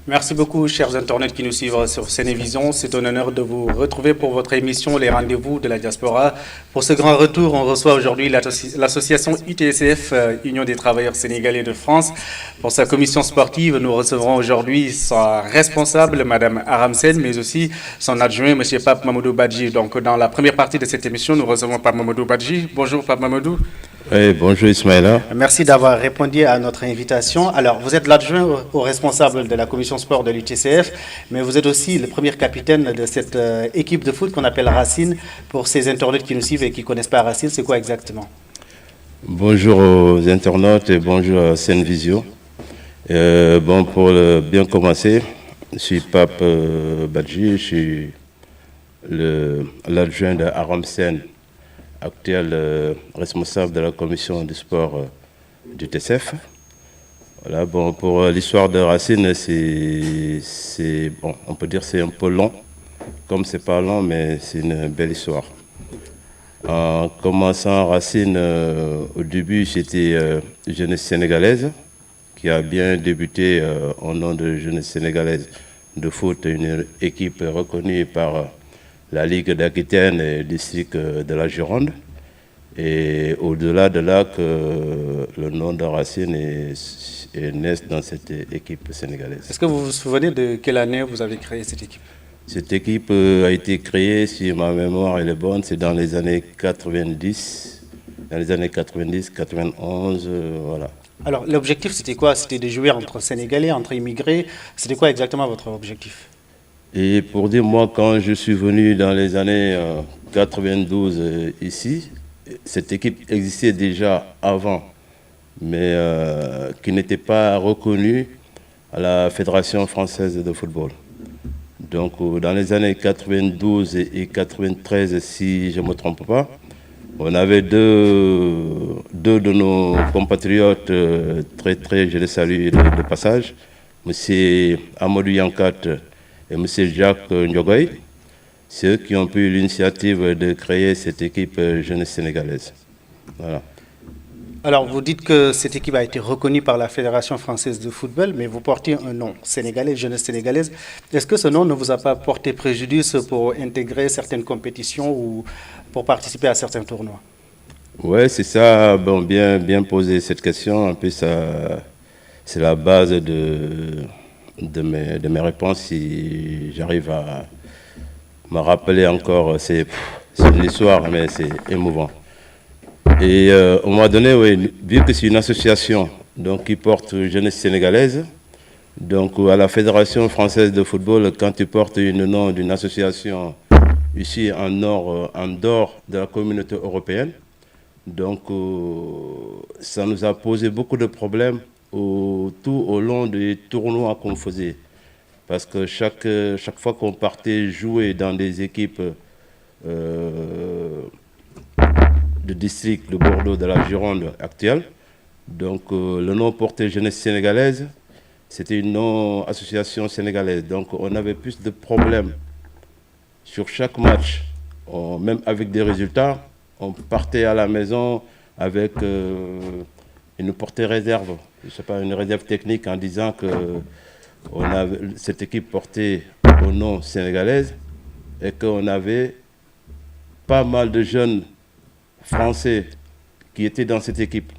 Merci beaucoup, chers internautes qui nous suivent sur Sénévision. C'est un honneur de vous retrouver pour votre émission Les Rendez-vous de la Diaspora. Pour ce grand retour, on reçoit aujourd'hui l'association UTSF, Union des Travailleurs Sénégalais de France. Pour sa commission sportive, nous recevrons aujourd'hui sa responsable, Madame Aramsen, mais aussi son adjoint, Monsieur Pape Mamadou Badji. Donc, dans la première partie de cette émission, nous recevons Pape Mamadou Badji. Bonjour, Pape Mamadou. Oui, bonjour Ismaïla. Merci d'avoir répondu à notre invitation. Alors, vous êtes l'adjoint au responsable de la commission sport de l'UTCF, mais vous êtes aussi le premier capitaine de cette équipe de foot qu'on appelle Racine. Pour ces internautes qui nous suivent et qui ne connaissent pas Racine, c'est quoi exactement? Bonjour aux internautes et bonjour à Senevisio. Pour bien commencer, je suis Pape Badji, je suis l'adjoint de Aramsen, actuel responsable de la commission du sport du TSF. Voilà, pour l'histoire de Racine, on peut dire c'est un peu long. Comme c'est pas long, mais c'est une belle histoire. En commençant Racine, au début, j'étais jeunesse sénégalaise, qui a bien débuté au nom de jeunesse sénégalaise de foot, une équipe reconnue par la Ligue d'Aquitaine et le district de la Gironde. Et au-delà de là, que le nom de Racine est né dans cette équipe sénégalaise. Est-ce que vous vous souvenez de quelle année vous avez créé cette équipe? Cette équipe a été créée, si ma mémoire est bonne, c'est dans les années 90. Dans les années 90, 91, voilà. Alors, l'objectif, c'était quoi? C'était de jouer entre Sénégalais, entre immigrés. C'était quoi exactement votre objectif? Et pour dire, moi, quand je suis venu dans les années 92 ici, cette équipe existait déjà avant, mais qui n'était pas reconnue à la Fédération française de football. Donc, dans les années 92 et 93, si je ne me trompe pas, on avait deux de nos compatriotes très, je les salue de passage, M. Amadou Yankat et M. Jacques Ndjogoy, c'est eux qui ont eu l'initiative de créer cette équipe jeunesse sénégalaise. Voilà. Alors, vous dites que cette équipe a été reconnue par la Fédération française de football, mais vous portez un nom sénégalais, jeunesse sénégalaise. Est-ce que ce nom ne vous a pas porté préjudice pour intégrer certaines compétitions ou pour participer à certains tournois? Oui, c'est ça. Bon, bien poser cette question. En plus, c'est la base de mes réponses. Si j'arrive à me rappeler encore, c'est une histoire, mais c'est émouvant. Et on m'a donné, oui, vu que c'est une association donc, qui porte jeunesse sénégalaise, donc à la Fédération française de football, quand tu portes le nom d'une association ici en dehors de la communauté européenne, donc ça nous a posé beaucoup de problèmes tout au long des tournois qu'on faisait. Parce que chaque fois qu'on partait jouer dans des équipes de district de Bordeaux, de la Gironde actuelle, donc le nom porté jeunesse sénégalaise, c'était une non-association sénégalaise. Donc on avait plus de problèmes sur chaque match, même avec des résultats. On partait à la maison avec une portée réserve, je sais pas, une réserve technique en disant que cette équipe portait au nom sénégalaise et qu'on avait pas mal de jeunes français qui étaient dans cette équipe.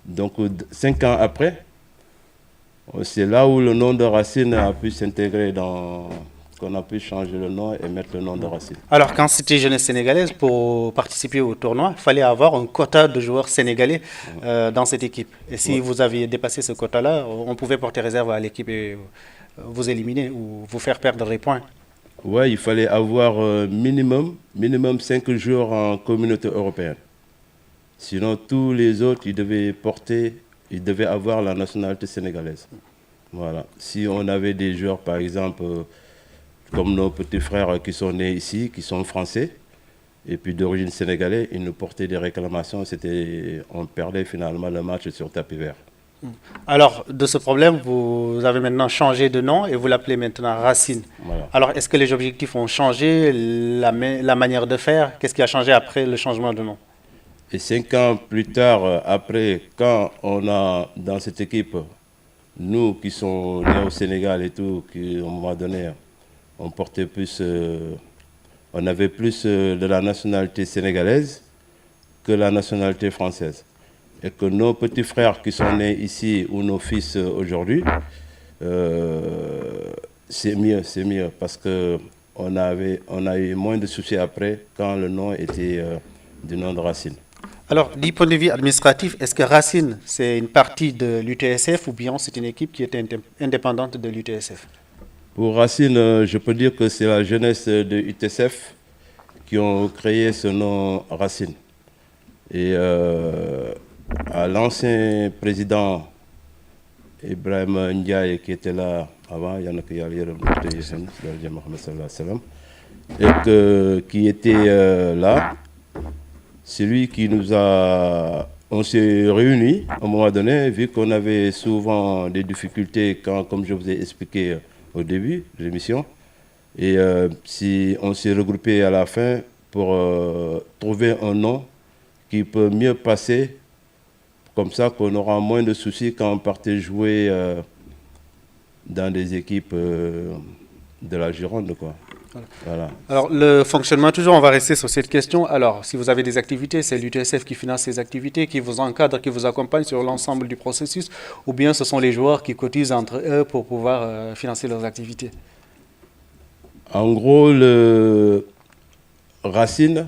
Donc 5 ans après, c'est là où le nom de Racine a pu s'intégrer qu'on a pu changer le nom et mettre le nom de Racine. Alors, quand c'était jeunesse sénégalaise, pour participer au tournoi, il fallait avoir un quota de joueurs sénégalais dans cette équipe. Et si vous aviez dépassé ce quota-là, on pouvait porter réserve à l'équipe et vous éliminer ou vous faire perdre des points. Oui, il fallait avoir minimum 5 joueurs en communauté européenne. Sinon, tous les autres, ils devaient avoir la nationalité sénégalaise. Voilà. Si on avait des joueurs, par exemple, comme nos petits frères qui sont nés ici, qui sont français, et puis d'origine sénégalaise, ils nous portaient des réclamations. On perdait finalement le match sur tapis vert. Alors, de ce problème, vous avez maintenant changé de nom et vous l'appelez maintenant Racine. Voilà. Alors, est-ce que les objectifs ont changé, la manière de faire? Qu'est-ce qui a changé après le changement de nom? Et 5 ans plus tard, après, quand on a dans cette équipe nous qui sommes nés au Sénégal et tout, qui à un moment donné, on portait plus, on avait plus de la nationalité sénégalaise que la nationalité française. Et que nos petits frères qui sont nés ici ou nos fils aujourd'hui, c'est mieux parce qu'on a eu moins de soucis après quand le nom était du nom de Racine. Alors, du point de vue administratif, est-ce que Racine, c'est une partie de l'UTSF ou bien c'est une équipe qui était indépendante de l'UTSF? Pour Racine, je peux dire que c'est la jeunesse de l'UTSF qui ont créé ce nom Racine. Et à l'ancien président Ibrahim Ndiaye qui était là avant, il y en a qui allaient et qui était là, c'est lui qui nous a... On s'est réunis à un moment donné, vu qu'on avait souvent des difficultés, comme je vous ai expliqué au début de l'émission. Et si on s'est regroupé à la fin pour trouver un nom qui peut mieux passer, comme ça qu'on aura moins de soucis quand on partait jouer dans des équipes de la Gironde, quoi. Voilà. Alors, le fonctionnement, toujours, on va rester sur cette question. Alors, si vous avez des activités, c'est l'UTSF qui finance ces activités, qui vous encadre, qui vous accompagne sur l'ensemble du processus, ou bien ce sont les joueurs qui cotisent entre eux pour pouvoir financer leurs activités? En gros, le Racine,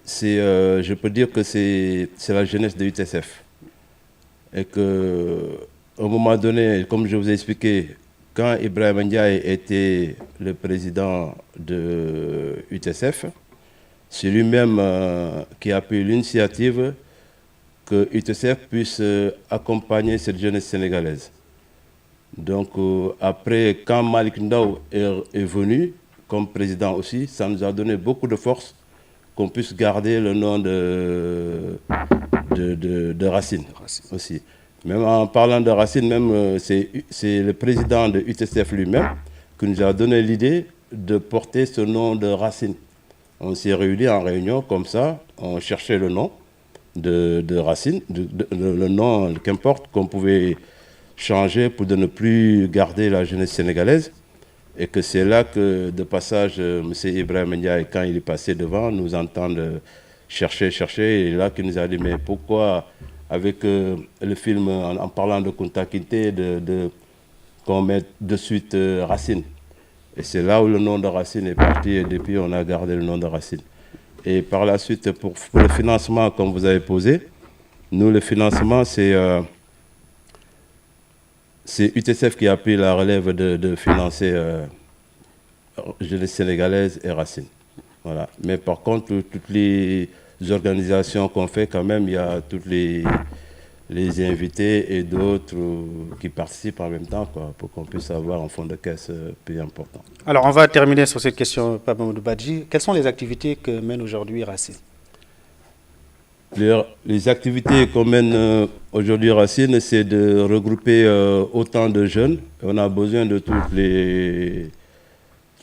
je peux dire que c'est la jeunesse de l'UTSF. Et qu'à un moment donné, comme je vous ai expliqué, quand Ibrahim Ndiaye était le président de l'UTSF, c'est lui-même qui a pris l'initiative que l'UTSF puisse accompagner cette jeunesse sénégalaise. Donc après, quand Malik Ndao est venu comme président aussi, ça nous a donné beaucoup de force qu'on puisse garder le nom de Racine aussi. Même en parlant de Racine, même c'est le président de l'UTSF lui-même qui nous a donné l'idée de porter ce nom de Racine. On s'est réunis en réunion comme ça, on cherchait le nom de Racine, le nom, qu'importe, qu'on pouvait changer pour ne plus garder la jeunesse sénégalaise. Et que c'est là que, de passage, M. Ibrahim Ndiaye, quand il est passé devant, nous entendre chercher, et là qu'il nous a dit, mais pourquoi, avec le film, en parlant de Kunta Kinte, qu'on met de suite Racine. Et c'est là où le nom de Racine est parti, et depuis on a gardé le nom de Racine. Et par la suite, pour le financement, comme vous avez posé, nous, le financement, c'est UTSF qui a pris la relève de financer jeunesse sénégalaise et Racine. Voilà. Mais par contre, toutes les organisations qu'on fait, quand même, il y a toutes les invités et d'autres qui participent en même temps, quoi, pour qu'on puisse avoir un fonds de caisse plus important. Alors, on va terminer sur cette question, Pape Mamadou Badji. Quelles sont les activités que mène aujourd'hui Racine? Les activités qu'on mène aujourd'hui Racine, c'est de regrouper autant de jeunes. On a besoin de toute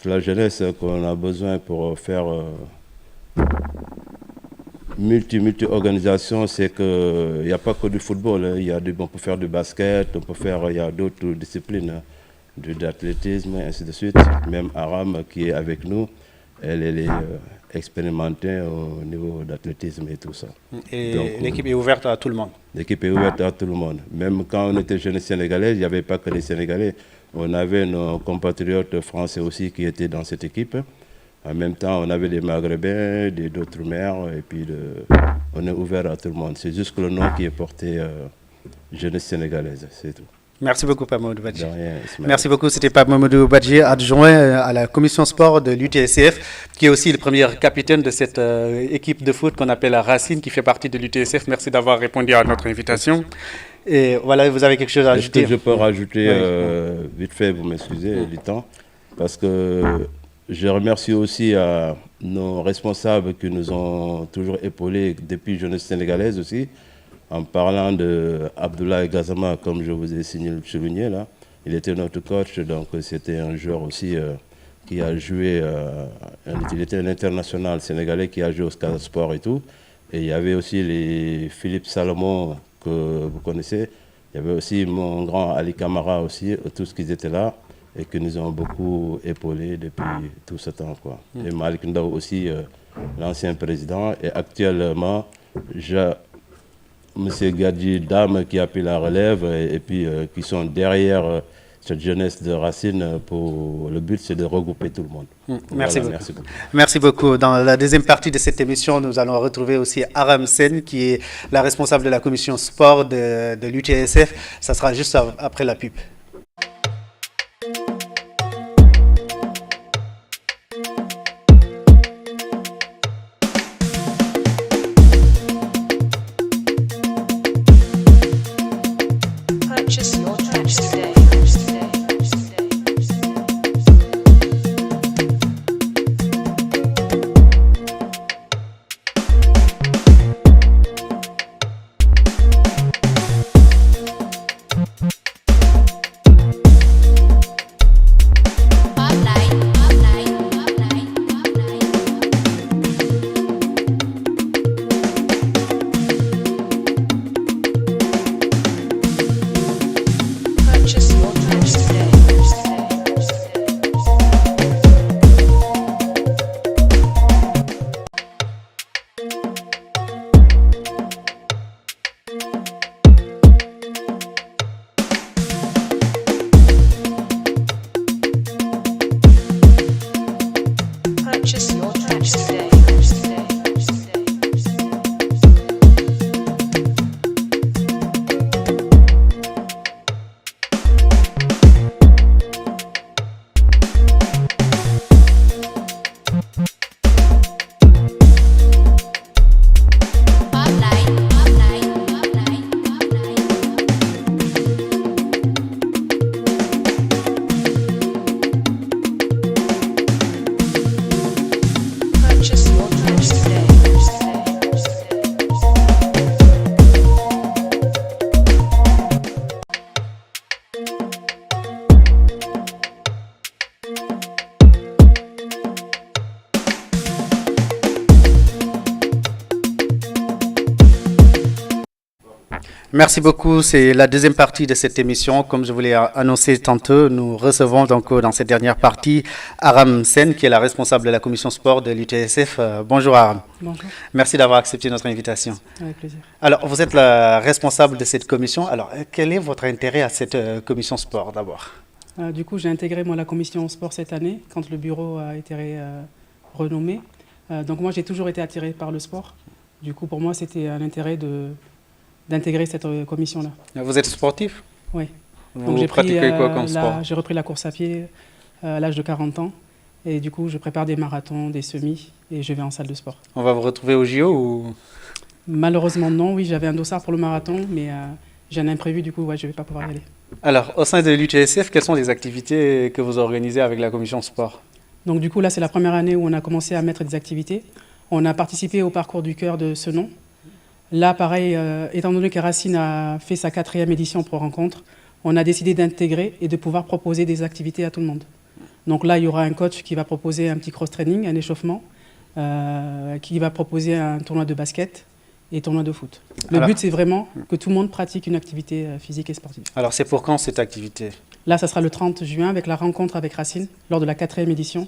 la jeunesse qu'on a besoin pour faire multi-organisation. C'est qu'il n'y a pas que du football, hein. On peut faire du basket, il y a d'autres disciplines, hein, d'athlétisme, ainsi de suite. Même Aram qui est avec nous, elle est expérimentée au niveau d'athlétisme et tout ça. Et l'équipe est ouverte à tout le monde? L'équipe est ouverte à tout le monde. Même quand on était jeunes Sénégalais, il n'y avait pas que les Sénégalais. On avait nos compatriotes français aussi qui étaient dans cette équipe. En même temps, on avait des Maghrébins, d'autres mers, et puis on est ouvert à tout le monde. C'est juste que le nom qui est porté jeunesse sénégalaise, c'est tout. Merci beaucoup, Pape Mamadou Badji. Merci beaucoup. C'était Pape Mamadou Badji, adjoint à la commission sport de l'UTSF, qui est aussi le premier capitaine de cette équipe de foot qu'on appelle la Racine, qui fait partie de l'UTSF. Merci d'avoir répondu à notre invitation. Et voilà, vous avez quelque chose à ajouter? Est-ce que je peux rajouter vite fait, vous m'excusez du temps, parce que je remercie aussi nos responsables qui nous ont toujours épaulés depuis jeunesse sénégalaise aussi. En parlant d'Abdoulaye Gassama, comme je vous ai souligné là, il était notre coach, donc c'était un joueur aussi qui a joué, il était un international sénégalais qui a joué au Casa Sport et tout. Et il y avait aussi les Philippe Salomon que vous connaissez, Il y avait aussi mon grand Ali Kamara aussi, tous qui étaient là et qui nous ont beaucoup épaulés depuis tout ce temps, quoi. Et Malik Ndao aussi, l'ancien président, et actuellement, j'ai M. Gadji Dame qui a pris la relève et puis qui sont derrière cette jeunesse de Racine. Pour le but, c'est de regrouper tout le monde. Merci, Voilà, beaucoup. merci beaucoup. Merci beaucoup. Dans la deuxième partie de cette émission, nous allons retrouver aussi Aram Sen, qui est la responsable de la commission sport de l'UTSF. Ça sera juste après la pub. Purchase your tracks today. Purchase your tracks today. Purchase your tracks today. Purchase your tracks today. Merci beaucoup. C'est la deuxième partie de cette émission. Comme je vous l'ai annoncé tantôt, nous recevons donc dans cette dernière partie Aram Sen, qui est la responsable de la commission sport de l'UTSF. Bonjour Aram. Bonjour, Merci d'avoir accepté notre invitation. avec plaisir. Alors, vous êtes la responsable de cette commission. Alors, quel est votre intérêt à cette commission sport d'abord? Du coup, j'ai intégré moi la commission sport cette année quand le bureau a été renommé. Donc moi, j'ai toujours été attiré par le sport. Du coup, pour moi, c'était un intérêt d'intégrer cette commission-là. Vous êtes sportif? Oui. Vous pratiquez quoi comme sport? J'ai repris la course à pied à l'âge de 40 ans. Et du coup, je prépare des marathons, des semis et je vais en salle de sport. On va vous retrouver au JO ou... Malheureusement, non. Oui, j'avais un dossard pour le marathon, mais j'ai un imprévu. Du coup, ouais, je ne vais pas pouvoir y aller. Alors, au sein de l'UTSF, quelles sont les activités que vous organisez avec la commission sport? Donc du coup, là, c'est la première année où on a commencé à mettre des activités. On a participé au parcours du cœur de Senon. Là, pareil, étant donné que Racine a fait sa 4e édition pour rencontre, on a décidé d'intégrer et de pouvoir proposer des activités à tout le monde. Donc là, il y aura un coach qui va proposer un petit cross-training, un échauffement, qui va proposer un tournoi de basket et tournoi de foot. Le but, c'est vraiment que tout le monde pratique une activité physique et sportive. Alors, c'est pour quand cette activité? Là, ça sera le 30 juin avec la rencontre avec Racine, lors de la 4e édition.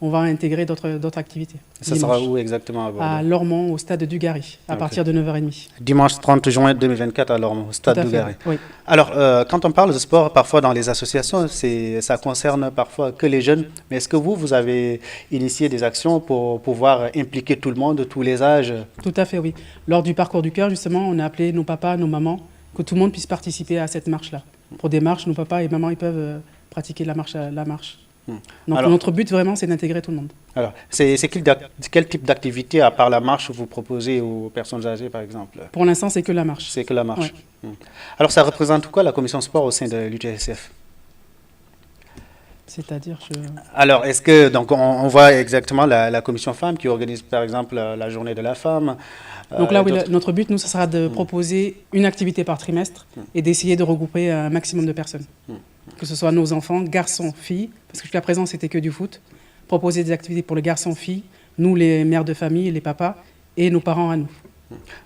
On va intégrer d'autres activités. Ça sera où exactement à Bordeaux? À Lormont, au stade du Gary, à partir de 9h30. Dimanche 30 juin 2024 à Lormont, au stade Tout à du fait, Gary. oui. Alors, quand on parle de sport, parfois dans les associations, ça concerne parfois que les jeunes. Mais est-ce que vous avez initié des actions pour pouvoir impliquer tout le monde, tous les âges? Tout à fait, oui. Lors du parcours du cœur, justement, on a appelé nos papas, nos mamans, que tout le monde puisse participer à cette marche-là. Pour des marches, nos papas et mamans, ils peuvent pratiquer la marche. Donc Alors, notre but, vraiment, c'est d'intégrer tout le monde. alors, c'est quel type d'activité, à part la marche, vous proposez aux personnes âgées, par exemple? Pour l'instant, c'est que la marche. C'est que la marche. Ouais. Alors, ça représente quoi la commission sport au sein de l'UTSF? C'est-à-dire, Alors, est-ce que, donc, on voit exactement la commission femmes qui organise, par exemple, la journée de la femme? Donc là, oui, d'autres- notre but, nous, ce sera de proposer une activité par trimestre et d'essayer de regrouper un maximum de personnes. Que ce soit nos enfants, garçons, filles, parce que jusqu'à présent, c'était que du foot. Proposer des activités pour les garçons, filles, nous, les mères de famille, les papas, et nos parents à nous.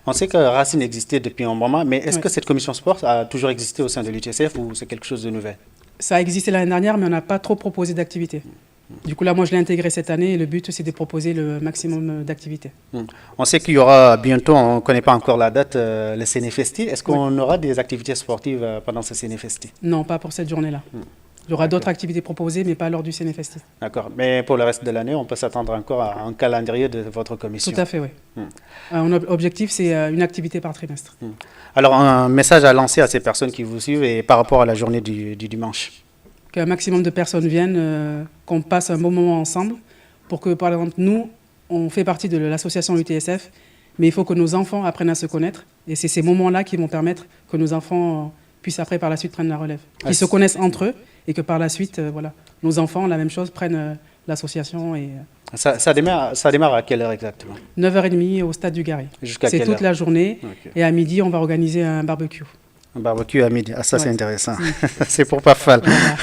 On sait que Racine existait depuis un moment, mais est-ce Oui. que cette commission sport a toujours existé au sein de l'UTSF ou c'est quelque chose de nouvel? Ça a existé l'année dernière, mais on n'a pas trop proposé d'activités. Du coup, là, moi, je l'ai intégré cette année et le but, c'est de proposer le maximum d'activités. On sait qu'il y aura bientôt, on ne connaît pas encore la date, le Sénéfesti. Est-ce qu'on aura des activités sportives pendant ce Sénéfesti? Non, pas pour cette journée-là. Il y aura d'autres activités proposées, mais pas lors du Sénéfesti. D'accord. Mais pour le reste de l'année, on peut s'attendre encore à un calendrier de votre commission. Tout à fait, oui. Objectif, c'est une activité par trimestre. Alors, un message à lancer à ces personnes qui vous suivent et par rapport à la journée du dimanche. Qu'un maximum de personnes viennent, qu'on passe un bon moment ensemble, pour que, par exemple, nous, on fait partie de l'association UTSF, mais il faut que nos enfants apprennent à se connaître, et c'est ces moments-là qui vont permettre que nos enfants puissent après, par la suite, prendre la relève. Qu'ils se connaissent entre eux, et que par la suite, voilà, nos enfants, la même chose, prennent l'association. Et Ça démarre à quelle heure exactement? 9h30 au stade du Garry. Jusqu'à C'est quelle toute heure? la journée, Ok. et à midi, on va organiser un barbecue. Un barbecue à midi. Ah, ça, c'est Ouais. intéressant. C'est pour pas fall. Voilà,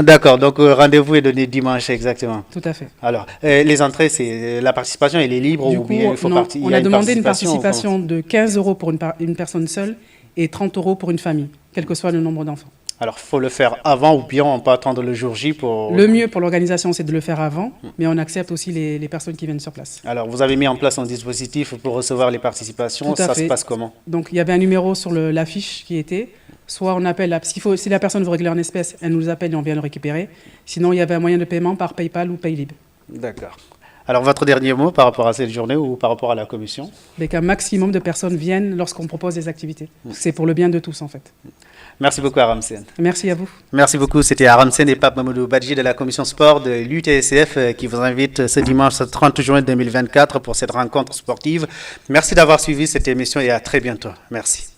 D'accord. Donc, rendez-vous est donné dimanche exactement. tout à fait. Alors, les entrées, c'est la participation, elle est libre Du ou coup, bien il faut non, il y on a demandé une ou participation de 15 € pour une personne seule et 30 € pour une famille, quel que soit le nombre d'enfants. Alors, il faut le faire avant ou bien on peut attendre le jour J pour... Le mieux pour l'organisation, c'est de le faire avant, mais on accepte aussi les personnes qui viennent sur place. Alors, vous avez mis en place un dispositif pour recevoir les participations. Tout à Ça se fait. passe comment? Donc, il y avait un numéro sur l'affiche qui était, soit on appelle, si la personne veut régler en espèces, elle nous appelle et on vient le récupérer. Sinon, il y avait un moyen de paiement par PayPal ou Paylib. D'accord. Alors, votre dernier mot par rapport à cette journée ou par rapport à la commission? Mais qu'un maximum de personnes viennent lorsqu'on propose des activités. C'est pour le bien de tous, en fait. Merci beaucoup, Aram Sen. Merci à vous. Merci beaucoup. C'était Aram Sen et Pape Mamadou Badji de la commission sport de l'UTSF qui vous invite ce dimanche 30 juin 2024 pour cette rencontre sportive. Merci d'avoir suivi cette émission et à très bientôt. Merci.